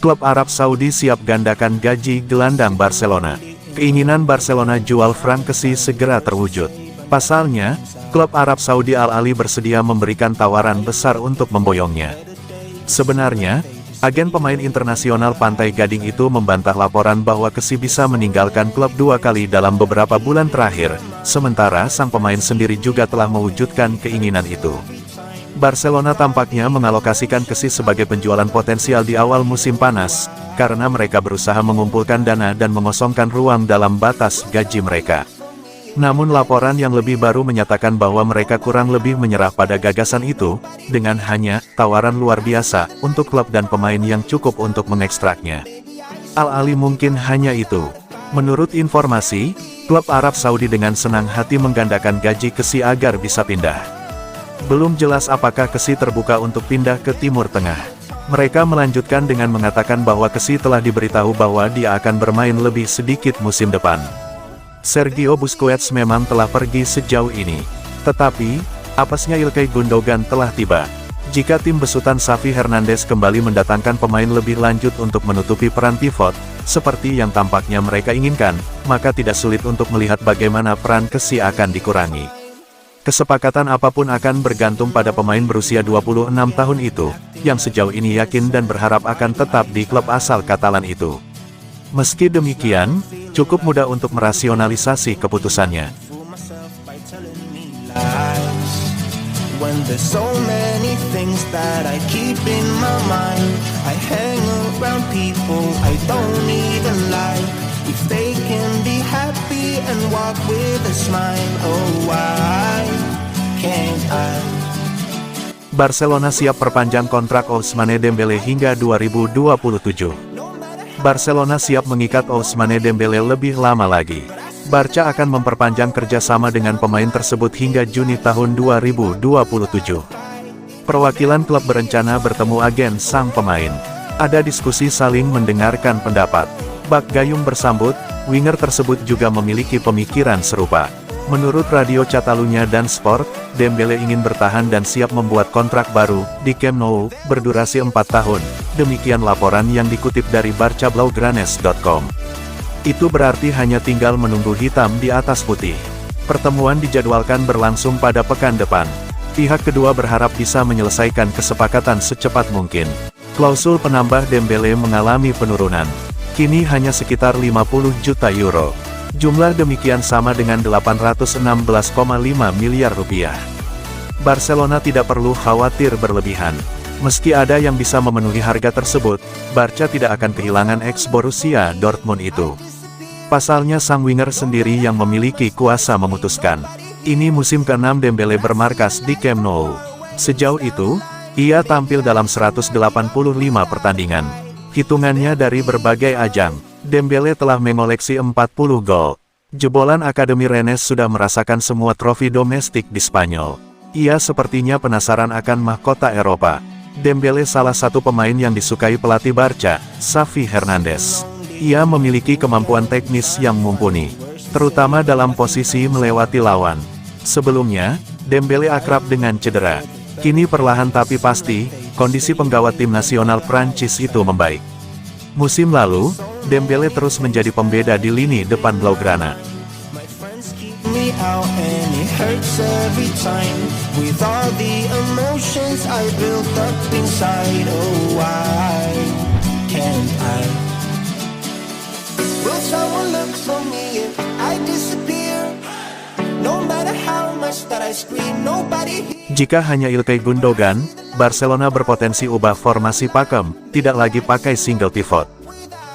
Klub Arab Saudi siap gandakan gaji gelandang Barcelona. Keinginan Barcelona jual Franck Kessie segera terwujud. Pasalnya, klub Arab Saudi Al Ahly bersedia memberikan tawaran besar untuk memboyongnya. Sebenarnya, agen pemain internasional Pantai Gading itu membantah laporan bahwa Kessie bisa meninggalkan klub 2 kali dalam beberapa bulan terakhir, sementara sang pemain sendiri juga telah mewujudkan keinginan itu. Barcelona tampaknya mengalokasikan Kessie sebagai penjualan potensial di awal musim panas, karena mereka berusaha mengumpulkan dana dan mengosongkan ruang dalam batas gaji mereka. Namun laporan yang lebih baru menyatakan bahwa mereka kurang lebih menyerah pada gagasan itu, dengan hanya tawaran luar biasa untuk klub dan pemain yang cukup untuk mengekstraknya. Al Ahly mungkin hanya itu. Menurut informasi, klub Arab Saudi dengan senang hati menggandakan gaji Kessie agar bisa pindah. Belum jelas apakah Kessie terbuka untuk pindah ke Timur Tengah. Mereka melanjutkan dengan mengatakan bahwa Kessie telah diberitahu bahwa dia akan bermain lebih sedikit musim depan. Sergio Busquets memang telah pergi sejauh ini. Tetapi, apesnya Ilkay Gundogan telah tiba. Jika tim besutan Xavi Hernandez kembali mendatangkan pemain lebih lanjut untuk menutupi peran pivot, seperti yang tampaknya mereka inginkan, maka tidak sulit untuk melihat bagaimana peran Kessie akan dikurangi. Kesepakatan apapun akan bergantung pada pemain berusia 26 tahun itu, yang sejauh ini yakin dan berharap akan tetap di klub asal Katalan itu. Meski demikian, cukup mudah untuk merasionalisasi keputusannya. If they can be happy and walk with a smile, oh why can't I? Barcelona siap perpanjang kontrak Ousmane Dembélé hingga 2027. Barcelona siap mengikat Ousmane Dembélé lebih lama lagi. Barca akan memperpanjang kerjasama dengan pemain tersebut hingga Juni tahun 2027. Perwakilan klub berencana bertemu agen sang pemain. Ada diskusi saling mendengarkan pendapat. Bak Gayung bersambut, winger tersebut juga memiliki pemikiran serupa. Menurut Radio Catalunya dan Sport, Dembélé ingin bertahan dan siap membuat kontrak baru di Camp Nou berdurasi 4 tahun. Demikian laporan yang dikutip dari barcablaugranes.com. Itu berarti hanya tinggal menunggu hitam di atas putih. Pertemuan dijadwalkan berlangsung pada pekan depan. Pihak kedua berharap bisa menyelesaikan kesepakatan secepat mungkin. Klausul penambah Dembélé mengalami penurunan. Kini hanya sekitar 50 juta euro. Jumlah demikian sama dengan 816,5 miliar rupiah. Barcelona tidak perlu khawatir berlebihan. Meski ada yang bisa memenuhi harga tersebut, Barca tidak akan kehilangan ex-Borussia Dortmund itu. Pasalnya sang winger sendiri yang memiliki kuasa memutuskan. Ini musim ke-6 Dembélé bermarkas di Camp Nou. Sejauh itu, ia tampil dalam 185 pertandingan. Hitungannya dari berbagai ajang, Dembélé telah mengoleksi 40 gol. Jebolan Akademi Rennes sudah merasakan semua trofi domestik di Spanyol. Ia sepertinya penasaran akan mahkota Eropa. Dembélé salah satu pemain yang disukai pelatih Barca, Xavi Hernandez. Ia memiliki kemampuan teknis yang mumpuni, terutama dalam posisi melewati lawan. Sebelumnya, Dembélé akrab dengan cedera. Kini perlahan tapi pasti, kondisi penggawat tim nasional Prancis itu membaik. Musim lalu, Dembélé terus menjadi pembeda di lini depan Blaugrana. Jika hanya Ilkay Gundogan, Barcelona berpotensi ubah formasi pakem, tidak lagi pakai single pivot.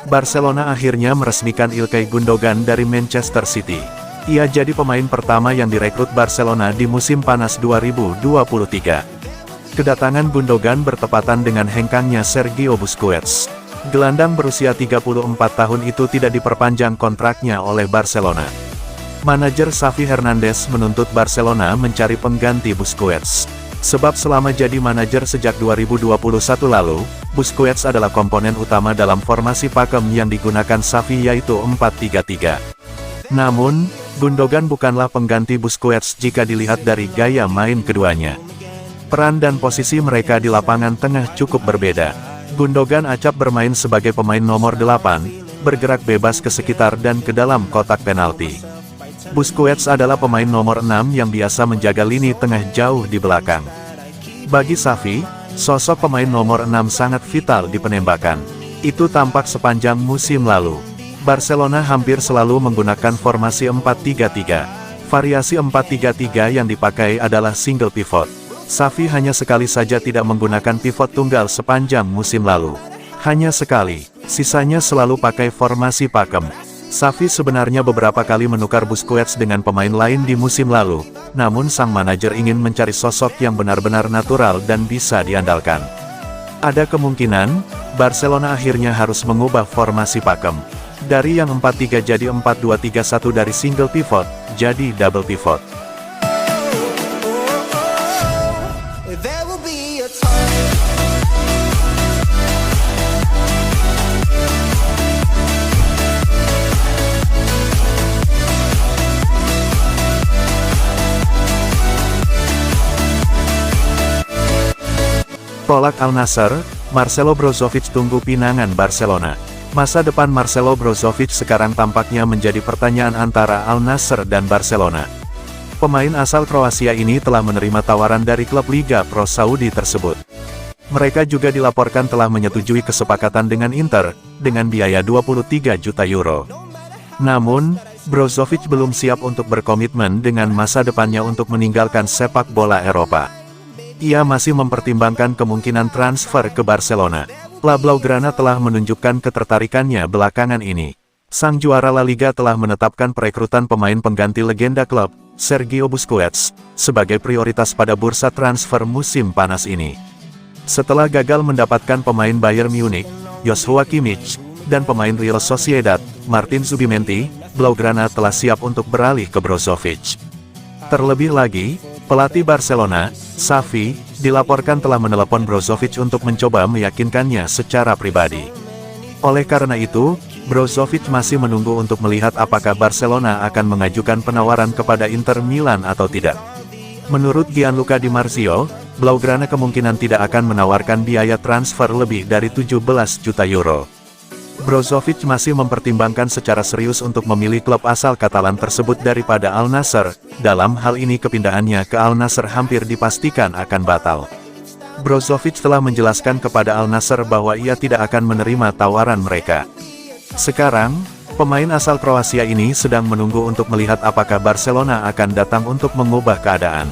Barcelona akhirnya meresmikan Ilkay Gundogan dari Manchester City. Ia jadi pemain pertama yang direkrut Barcelona di musim panas 2023. Kedatangan Gundogan bertepatan dengan hengkangnya Sergio Busquets. Gelandang berusia 34 tahun itu tidak diperpanjang kontraknya oleh Barcelona. Manajer Xavi Hernandez menuntut Barcelona mencari pengganti Busquets. Sebab selama jadi manajer sejak 2021 lalu, Busquets adalah komponen utama dalam formasi pakem yang digunakan Xavi yaitu 4-3-3. Namun, Gundogan bukanlah pengganti Busquets jika dilihat dari gaya main keduanya. Peran dan posisi mereka di lapangan tengah cukup berbeda. Gundogan acap bermain sebagai pemain nomor 8, bergerak bebas ke sekitar dan ke dalam kotak penalti. Busquets adalah pemain nomor 6 yang biasa menjaga lini tengah jauh di belakang. Bagi Xavi, sosok pemain nomor 6 sangat vital di penembakan. Itu tampak sepanjang musim lalu. Barcelona hampir selalu menggunakan formasi 4-3-3. Variasi 4-3-3 yang dipakai adalah single pivot. Xavi hanya sekali saja tidak menggunakan pivot tunggal sepanjang musim lalu. Hanya sekali, sisanya selalu pakai formasi pakem. Xavi sebenarnya beberapa kali menukar Busquets dengan pemain lain di musim lalu, namun sang manajer ingin mencari sosok yang benar-benar natural dan bisa diandalkan. Ada kemungkinan, Barcelona akhirnya harus mengubah formasi pakem. Dari yang 4-3 jadi 4-2-3-1, dari single pivot, jadi double pivot. There will be a time. Polak Al Nassr, Marcelo Brozovic tunggu pinangan Barcelona. Masa depan Marcelo Brozovic sekarang tampaknya menjadi pertanyaan antara Al Nassr dan Barcelona. Pemain asal Kroasia ini telah menerima tawaran dari klub Liga Pro Saudi tersebut. Mereka juga dilaporkan telah menyetujui kesepakatan dengan Inter, dengan biaya 23 juta euro. Namun, Brozovic belum siap untuk berkomitmen dengan masa depannya untuk meninggalkan sepak bola Eropa. Ia masih mempertimbangkan kemungkinan transfer ke Barcelona. La Blaugrana telah menunjukkan ketertarikannya belakangan ini. Sang juara La Liga telah menetapkan perekrutan pemain pengganti legenda klub, Sergio Busquets, sebagai prioritas pada bursa transfer musim panas ini. Setelah gagal mendapatkan pemain Bayern Munich, Joshua Kimmich, dan pemain Real Sociedad, Martin Zubimendi, Blaugrana telah siap untuk beralih ke Brozovic. Terlebih lagi, pelatih Barcelona, Xavi, dilaporkan telah menelepon Brozovic untuk mencoba meyakinkannya secara pribadi. Oleh karena itu, Brozovic masih menunggu untuk melihat apakah Barcelona akan mengajukan penawaran kepada Inter Milan atau tidak. Menurut Gianluca Di Marzio, Blaugrana kemungkinan tidak akan menawarkan biaya transfer lebih dari 17 juta euro. Brozovic masih mempertimbangkan secara serius untuk memilih klub asal Katalan tersebut daripada Al Nassr. Dalam hal ini kepindahannya ke Al Nassr hampir dipastikan akan batal. Brozovic telah menjelaskan kepada Al Nassr bahwa ia tidak akan menerima tawaran mereka. Sekarang, pemain asal Kroasia ini sedang menunggu untuk melihat apakah Barcelona akan datang untuk mengubah keadaan.